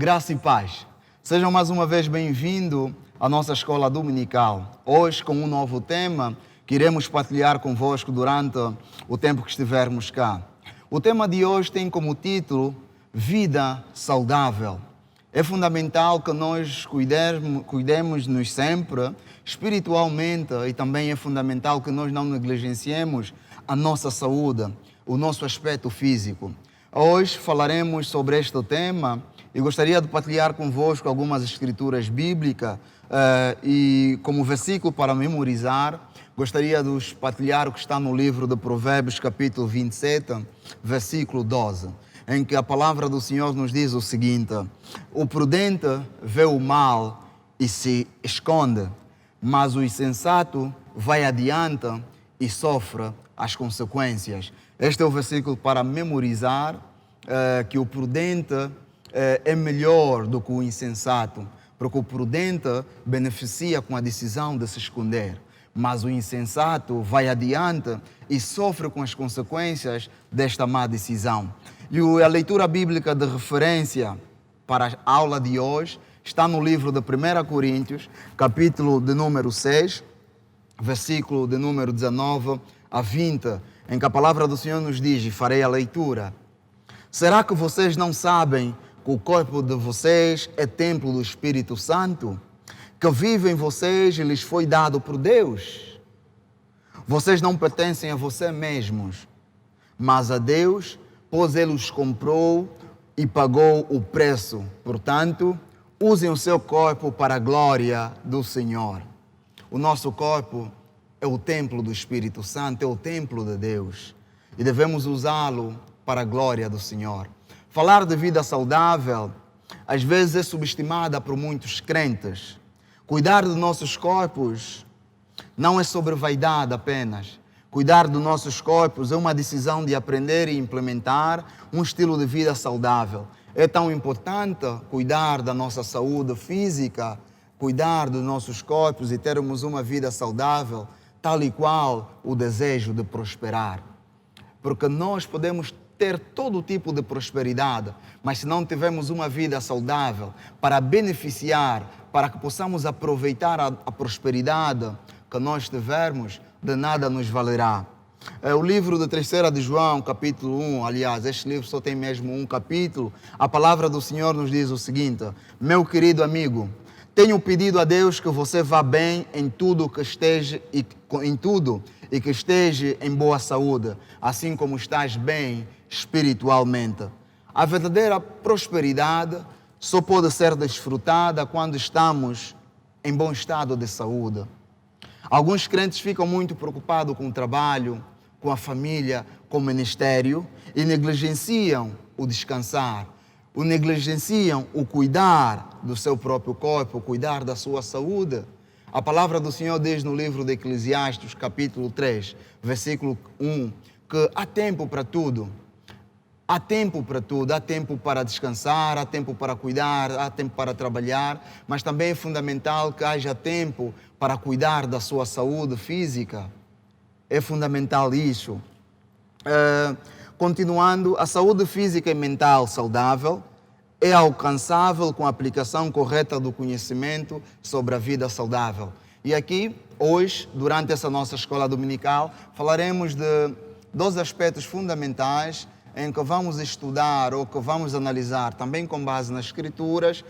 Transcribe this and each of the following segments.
Graça e paz. Sejam mais uma vez bem-vindos à nossa escola dominical. Hoje com um novo tema que iremos partilhar convosco durante o tempo que estivermos cá. O tema de hoje tem como título Vida Saudável. É fundamental que nós cuidemos-nos sempre espiritualmente e também é fundamental que nós não negligenciemos a nossa saúde, o nosso aspecto físico. Hoje falaremos sobre este tema e gostaria de partilhar convosco algumas escrituras bíblicas e como versículo para memorizar, gostaria de vos partilhar o que está no livro de Provérbios, capítulo 27, versículo 12, em que a palavra do Senhor nos diz o seguinte: o prudente vê o mal e se esconde, mas o insensato vai adiante e sofre as consequências. Este é o versículo para memorizar, que o prudente é melhor do que o insensato, porque o prudente beneficia com a decisão de se esconder, mas o insensato vai adiante e sofre com as consequências desta má decisão. E a leitura bíblica de referência para a aula de hoje está no livro de 1 Coríntios, capítulo de número 6, versículo de número 19 a 20, em que a palavra do Senhor nos diz, e farei a leitura: será que vocês não sabem que o corpo de vocês é templo do Espírito Santo, que vive em vocês e lhes foi dado por Deus? Vocês não pertencem a vocês mesmos, mas a Deus, pois Ele os comprou e pagou o preço. Portanto, usem o seu corpo para a glória do Senhor. O nosso corpo é o templo do Espírito Santo, é o templo de Deus e devemos usá-lo para a glória do Senhor. Falar de vida saudável às vezes é subestimada por muitos crentes. Cuidar dos nossos corpos não é sobre vaidade apenas. Cuidar dos nossos corpos é uma decisão de aprender e implementar um estilo de vida saudável. É tão importante cuidar da nossa saúde física, cuidar dos nossos corpos e termos uma vida saudável, tal e qual o desejo de prosperar. Porque nós podemos ter todo tipo de prosperidade, mas se não tivermos uma vida saudável para beneficiar, para que possamos aproveitar a prosperidade que nós tivermos, de nada nos valerá. O livro de 3 de João, capítulo 1, aliás, este livro só tem mesmo um capítulo, a palavra do Senhor nos diz o seguinte: meu querido amigo, tenho pedido a Deus que você vá bem em tudo e que esteja em boa saúde, assim como estás bem espiritualmente. A verdadeira prosperidade só pode ser desfrutada quando estamos em bom estado de saúde. Alguns crentes ficam muito preocupados com o trabalho, com a família, com o ministério e negligenciam o descansar, negligenciam o cuidar do seu próprio corpo, o cuidar da sua saúde. A palavra do Senhor diz no livro de Eclesiastes, capítulo 3, versículo 1, que há tempo para tudo. Há tempo para tudo, há tempo para descansar, há tempo para cuidar, há tempo para trabalhar, mas também é fundamental que haja tempo para cuidar da sua saúde física. É fundamental isso. Continuando, a saúde física e mental saudável é alcançável com a aplicação correta do conhecimento sobre a vida saudável. E aqui, hoje, durante essa nossa escola dominical, falaremos de 2 aspectos fundamentais em que vamos estudar ou que vamos analisar também com base nas Escrituras.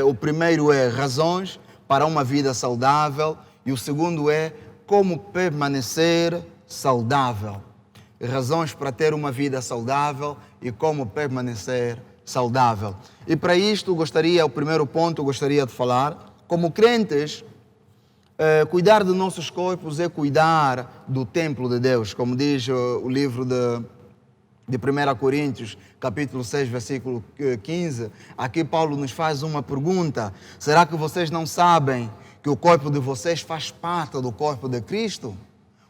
O primeiro é razões para uma vida saudável e o segundo é como permanecer saudável. Razões para ter uma vida saudável e como permanecer saudável. E para isto, o primeiro ponto, gostaria de falar, como crentes, cuidar dos nossos corpos é cuidar do templo de Deus, como diz o livro de 1 Coríntios, capítulo 6, versículo 15, aqui Paulo nos faz uma pergunta: será que vocês não sabem que o corpo de vocês faz parte do corpo de Cristo?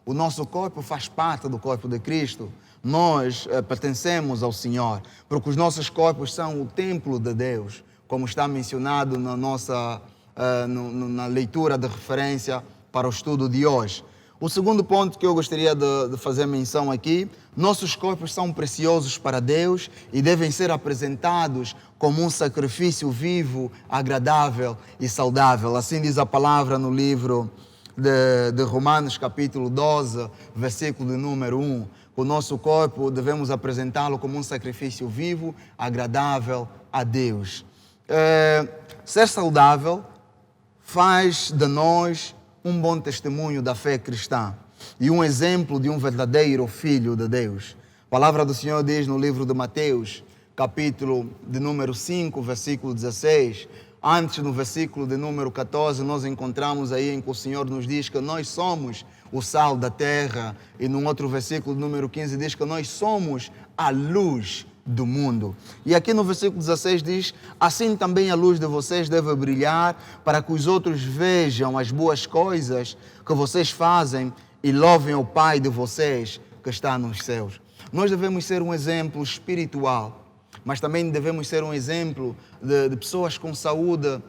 O nosso corpo faz parte do corpo de Cristo. Nós pertencemos ao Senhor, porque os nossos corpos são o templo de Deus, como está mencionado na leitura de referência para o estudo de hoje. O segundo ponto que eu gostaria de fazer menção aqui: nossos corpos são preciosos para Deus e devem ser apresentados como um sacrifício vivo, agradável e saudável. Assim diz a palavra no livro de Romanos, capítulo 12, versículo de número 1. O nosso corpo devemos apresentá-lo como um sacrifício vivo, agradável a Deus. Ser saudável faz de nós um bom testemunho da fé cristã e um exemplo de um verdadeiro filho de Deus. A palavra do Senhor diz no livro de Mateus, capítulo de número 5, versículo 16. Antes, no versículo de número 14, nós encontramos aí em que o Senhor nos diz que nós somos o sal da terra, e num outro versículo, número 15, diz que nós somos a luz do mundo. E aqui no versículo 16 diz: assim também a luz de vocês deve brilhar, para que os outros vejam as boas coisas que vocês fazem e louvem o Pai de vocês que está nos céus. Nós devemos ser um exemplo espiritual, mas também devemos ser um exemplo de pessoas com saúde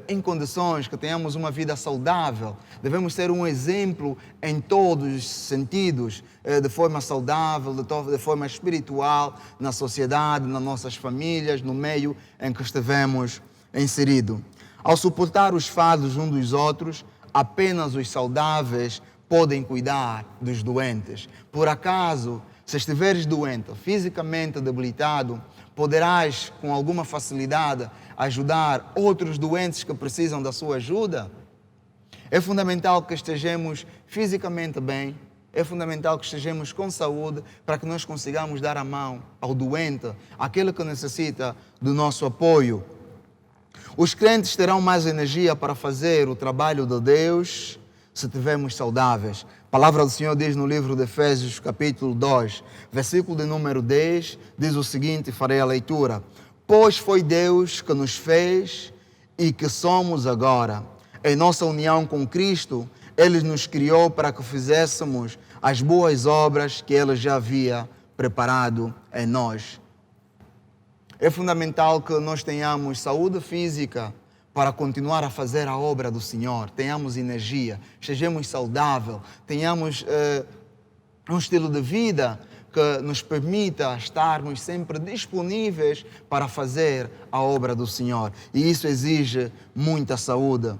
em condições, que tenhamos uma vida saudável. Devemos ser um exemplo em todos os sentidos, de forma saudável, de forma espiritual, na sociedade, nas nossas famílias, no meio em que estivemos inseridos. Ao suportar os fardos uns dos outros, apenas os saudáveis podem cuidar dos doentes. Por acaso, se estiveres doente, fisicamente debilitado, poderás com alguma facilidade ajudar outros doentes que precisam da sua ajuda? É fundamental que estejamos fisicamente bem, é fundamental que estejamos com saúde para que nós consigamos dar a mão ao doente, àquele que necessita do nosso apoio. Os crentes terão mais energia para fazer o trabalho de Deus se estivermos saudáveis. A palavra do Senhor diz no livro de Efésios, capítulo 2, versículo de número 10, diz o seguinte, farei a leitura: pois foi Deus que nos fez e que somos agora. Em nossa união com Cristo, Ele nos criou para que fizéssemos as boas obras que Ele já havia preparado em nós. É fundamental que nós tenhamos saúde física para continuar a fazer a obra do Senhor, tenhamos energia, estejamos saudáveis, tenhamos um estilo de vida que nos permita estarmos sempre disponíveis para fazer a obra do Senhor. E isso exige muita saúde.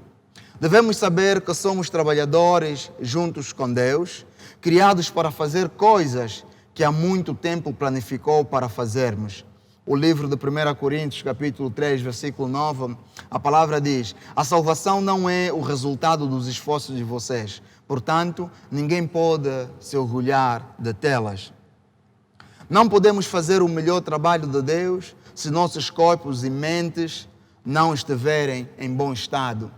Devemos saber que somos trabalhadores juntos com Deus, criados para fazer coisas que há muito tempo planificou para fazermos. O livro de 1 Coríntios, capítulo 3, versículo 9, a palavra diz: a salvação não é o resultado dos esforços de vocês, portanto, ninguém pode se orgulhar de telas. Não podemos fazer o melhor trabalho de Deus se nossos corpos e mentes não estiverem em bom estado.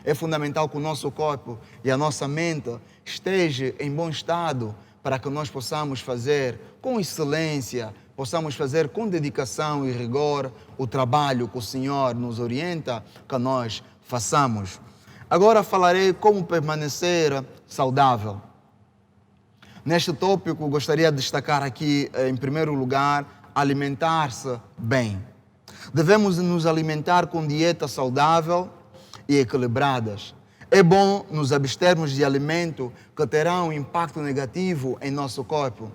É fundamental que o nosso corpo e a nossa mente estejam em bom estado para que nós possamos fazer com excelência, possamos fazer com dedicação e rigor o trabalho que o Senhor nos orienta que nós façamos. Agora falarei como permanecer saudável. Neste tópico, gostaria de destacar aqui, em primeiro lugar, alimentar-se bem. Devemos nos alimentar com dieta saudável e equilibradas. É bom nos abstermos de alimentos que terão um impacto negativo em nosso corpo.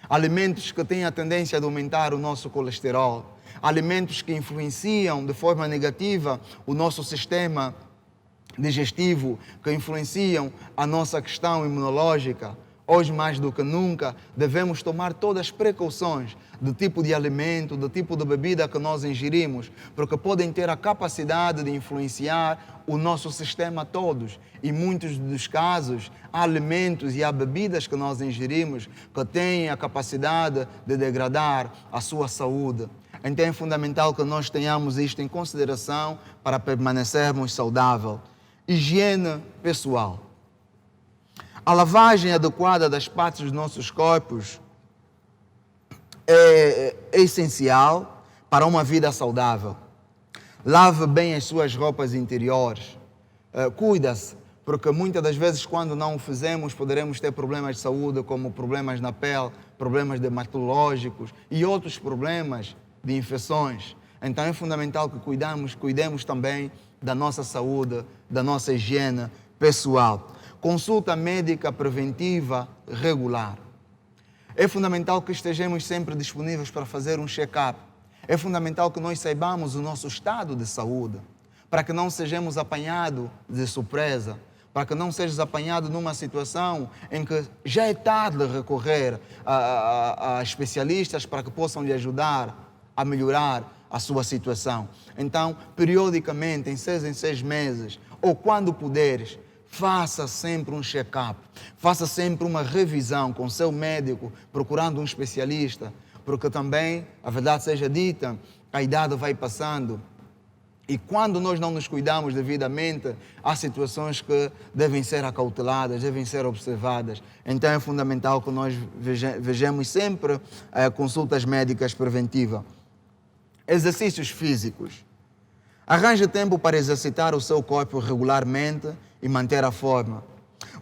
Alimentos que têm a tendência de aumentar o nosso colesterol. Alimentos que influenciam de forma negativa o nosso sistema digestivo, que influenciam a nossa questão imunológica. Hoje, mais do que nunca, devemos tomar todas as precauções do tipo de alimento, do tipo de bebida que nós ingerimos, porque podem ter a capacidade de influenciar o nosso sistema todos. E em muitos dos casos, há alimentos e há bebidas que nós ingerimos que têm a capacidade de degradar a sua saúde. Então é fundamental que nós tenhamos isto em consideração para permanecermos saudáveis. Higiene pessoal. A lavagem adequada das partes dos nossos corpos é essencial para uma vida saudável. Lave bem as suas roupas interiores. Cuida-se, porque muitas das vezes, quando não o fizemos, poderemos ter problemas de saúde, como problemas na pele, problemas dermatológicos e outros problemas de infecções. Então é fundamental que cuidemos também da nossa saúde, da nossa higiene pessoal. Consulta médica preventiva regular. É fundamental que estejamos sempre disponíveis para fazer um check-up. É fundamental que nós saibamos o nosso estado de saúde, para que não sejamos apanhados de surpresa, para que não sejas apanhado numa situação em que já é tarde recorrer a especialistas para que possam lhe ajudar a melhorar a sua situação. Então, periodicamente, em 6 meses, ou quando puderes, faça sempre um check-up, faça sempre uma revisão com seu médico, procurando um especialista, porque também, a verdade seja dita, a idade vai passando e quando nós não nos cuidamos devidamente, há situações que devem ser acauteladas, devem ser observadas. Então é fundamental que nós vejamos sempre consultas médicas preventivas. Exercícios físicos. Arranje tempo para exercitar o seu corpo regularmente e manter a forma.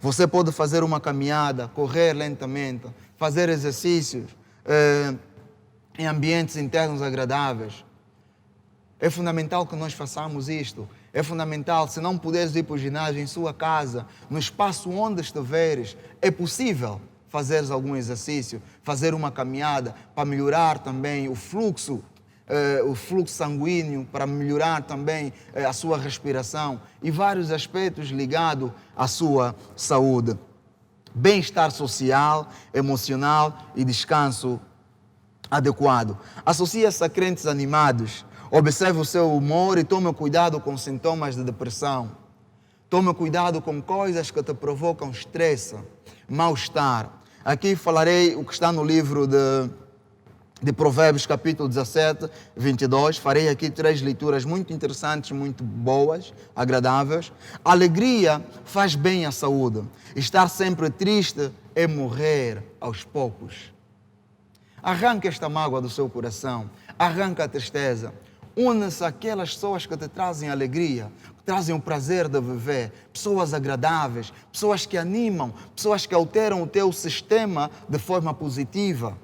Você pode fazer uma caminhada, correr lentamente, fazer exercícios em ambientes internos agradáveis. É fundamental que nós façamos isto. É fundamental, se não puderes ir para o ginásio em sua casa, no espaço onde estiveres, é possível fazeres algum exercício, fazer uma caminhada para melhorar também o fluxo sanguíneo, para melhorar também a sua respiração e vários aspectos ligados à sua saúde. Bem-estar social, emocional e descanso adequado. Associa-se a crentes animados. Observe o seu humor e tome cuidado com sintomas de depressão. Tome cuidado com coisas que te provocam estresse, mal-estar. Aqui falarei o que está no livro de Provérbios, capítulo 17, 22. Farei aqui 3 leituras muito interessantes, muito boas, agradáveis. Alegria faz bem à saúde. Estar sempre triste é morrer aos poucos. Arranca esta mágoa do seu coração. Arranca a tristeza. Une-se àquelas pessoas que te trazem alegria, que trazem o prazer de viver, pessoas agradáveis, pessoas que animam, pessoas que alteram o teu sistema de forma positiva.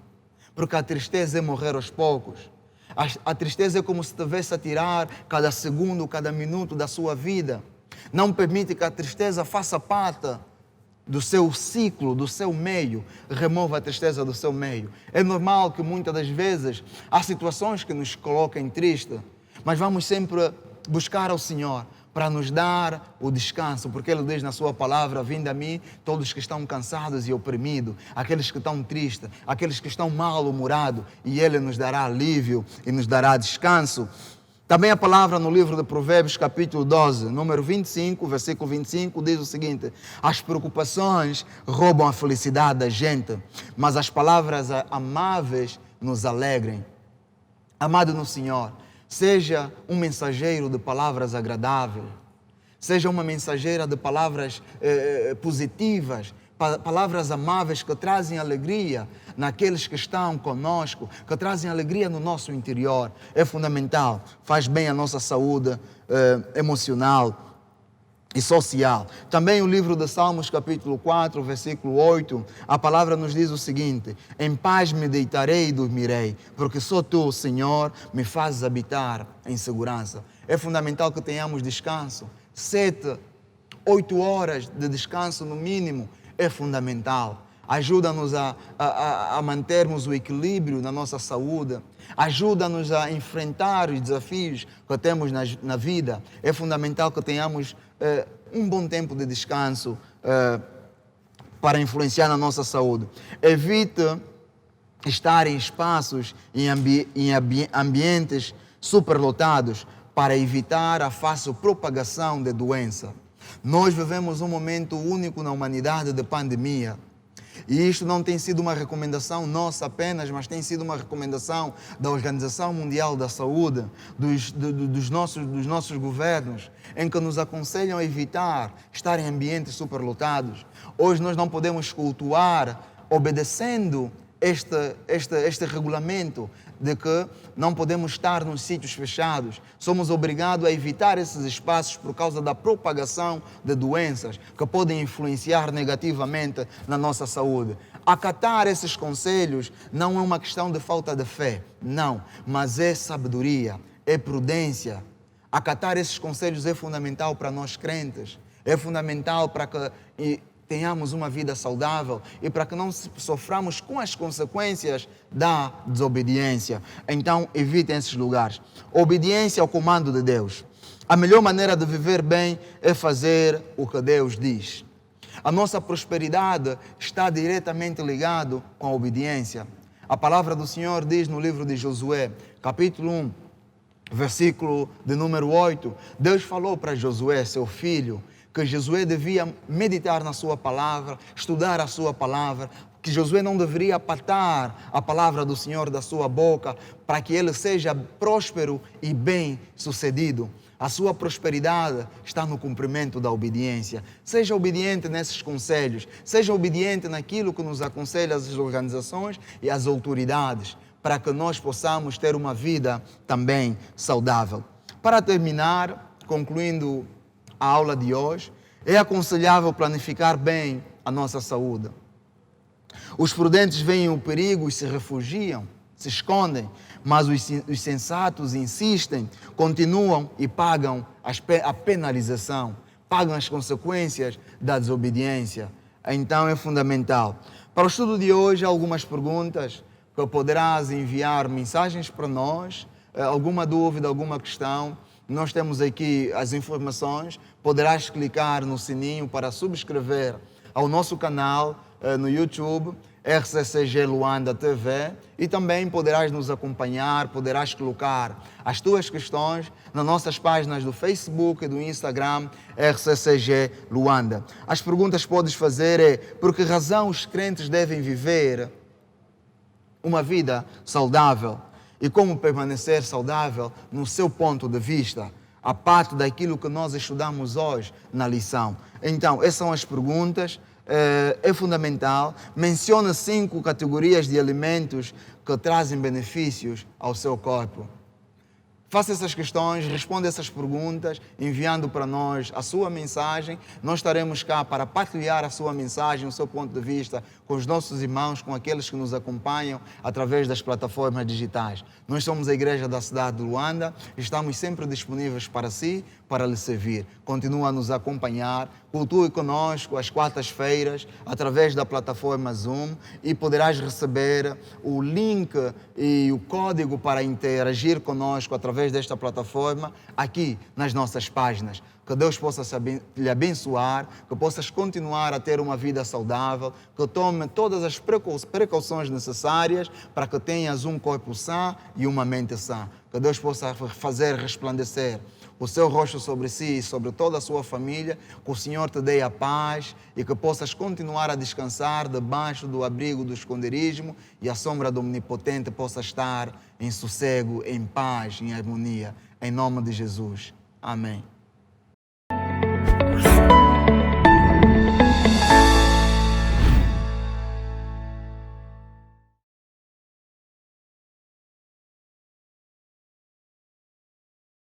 Porque a tristeza é morrer aos poucos. A tristeza é como se estivesse a tirar cada segundo, cada minuto da sua vida. Não permite que a tristeza faça parte do seu ciclo, do seu meio. Remova a tristeza do seu meio. É normal que muitas das vezes há situações que nos coloquem triste, mas vamos sempre buscar ao Senhor para nos dar o descanso, porque Ele diz na sua palavra: vinde a mim todos que estão cansados e oprimidos, aqueles que estão tristes, aqueles que estão mal-humorados, e Ele nos dará alívio e nos dará descanso. Também a palavra no livro de Provérbios, capítulo 12, número 25, versículo 25, diz o seguinte: as preocupações roubam a felicidade da gente, mas as palavras amáveis nos alegrem. Amado no Senhor, seja um mensageiro de palavras agradáveis, seja uma mensageira de palavras positivas, palavras amáveis que trazem alegria naqueles que estão conosco, que trazem alegria no nosso interior. É fundamental, faz bem à nossa saúde emocional e social. Também o livro de Salmos, capítulo 4, versículo 8, a palavra nos diz o seguinte: em paz me deitarei e dormirei, porque só Tu, Senhor, me fazes habitar em segurança. É fundamental que tenhamos descanso. 7, 8 horas de descanso no mínimo é fundamental. Ajuda-nos a mantermos o equilíbrio na nossa saúde. Ajuda-nos a enfrentar os desafios que temos na vida. É fundamental que tenhamos um bom tempo de descanso para influenciar na nossa saúde. Evite estar em espaços, em ambientes superlotados, para evitar a fácil propagação de doença. Nós vivemos um momento único na humanidade de pandemia. E isto não tem sido uma recomendação nossa apenas, mas tem sido uma recomendação da Organização Mundial da Saúde, dos nossos governos, em que nos aconselham a evitar estar em ambientes superlotados. Hoje nós não podemos cultuar obedecendo este regulamento de que não podemos estar nos sítios fechados. Somos obrigados a evitar esses espaços por causa da propagação de doenças que podem influenciar negativamente na nossa saúde. Acatar esses conselhos não é uma questão de falta de fé, não, mas é sabedoria, é prudência. Acatar esses conselhos é fundamental para nós crentes. É fundamental para que tenhamos uma vida saudável e para que não soframos com as consequências da desobediência. Então, evitem esses lugares. Obediência ao comando de Deus. A melhor maneira de viver bem é fazer o que Deus diz. A nossa prosperidade está diretamente ligada com a obediência. A palavra do Senhor diz no livro de Josué, capítulo 1, versículo de número 8, Deus falou para Josué, seu filho, que Josué devia meditar na sua palavra, estudar a sua palavra, que Josué não deveria apartar a palavra do Senhor da sua boca, para que ele seja próspero e bem-sucedido. A sua prosperidade está no cumprimento da obediência. Seja obediente nesses conselhos, seja obediente naquilo que nos aconselha as organizações e as autoridades, para que nós possamos ter uma vida também saudável. Para terminar, concluindo a aula de hoje, é aconselhável planificar bem a nossa saúde. Os prudentes veem o perigo e se refugiam, se escondem, mas os sensatos insistem, continuam e pagam a penalização, pagam as consequências da desobediência. Então é fundamental. Para o estudo de hoje, algumas perguntas que poderás enviar mensagens para nós, alguma dúvida, alguma questão. Nós temos aqui as informações, poderás clicar no sininho para subscrever ao nosso canal no YouTube, RCCG Luanda TV, e também poderás nos acompanhar, poderás colocar as tuas questões nas nossas páginas do Facebook e do Instagram, RCCG Luanda. As perguntas que podes fazer é: por que razão os crentes devem viver uma vida saudável? E como permanecer saudável no seu ponto de vista, a parte daquilo que nós estudamos hoje na lição. Então, essas são as perguntas. É fundamental. Menciona 5 categorias de alimentos que trazem benefícios ao seu corpo. Faça essas questões, responda essas perguntas, enviando para nós a sua mensagem. Nós estaremos cá para partilhar a sua mensagem, o seu ponto de vista, com os nossos irmãos, com aqueles que nos acompanham através das plataformas digitais. Nós somos a Igreja da cidade de Luanda e estamos sempre disponíveis para si, para lhe servir. Continua a nos acompanhar, cultue conosco às quartas-feiras, através da plataforma Zoom, e poderás receber o link e o código para interagir conosco através desta plataforma aqui nas nossas páginas. Que Deus possa lhe abençoar, que possas continuar a ter uma vida saudável, que tome todas as precauções necessárias para que tenhas um corpo sã e uma mente sã. Que Deus possa fazer resplandecer o seu rosto sobre si e sobre toda a sua família, que o Senhor te dê a paz e que possas continuar a descansar debaixo do abrigo do esconderijo e a sombra do Onipotente possa estar em sossego, em paz, em harmonia. Em nome de Jesus. Amém.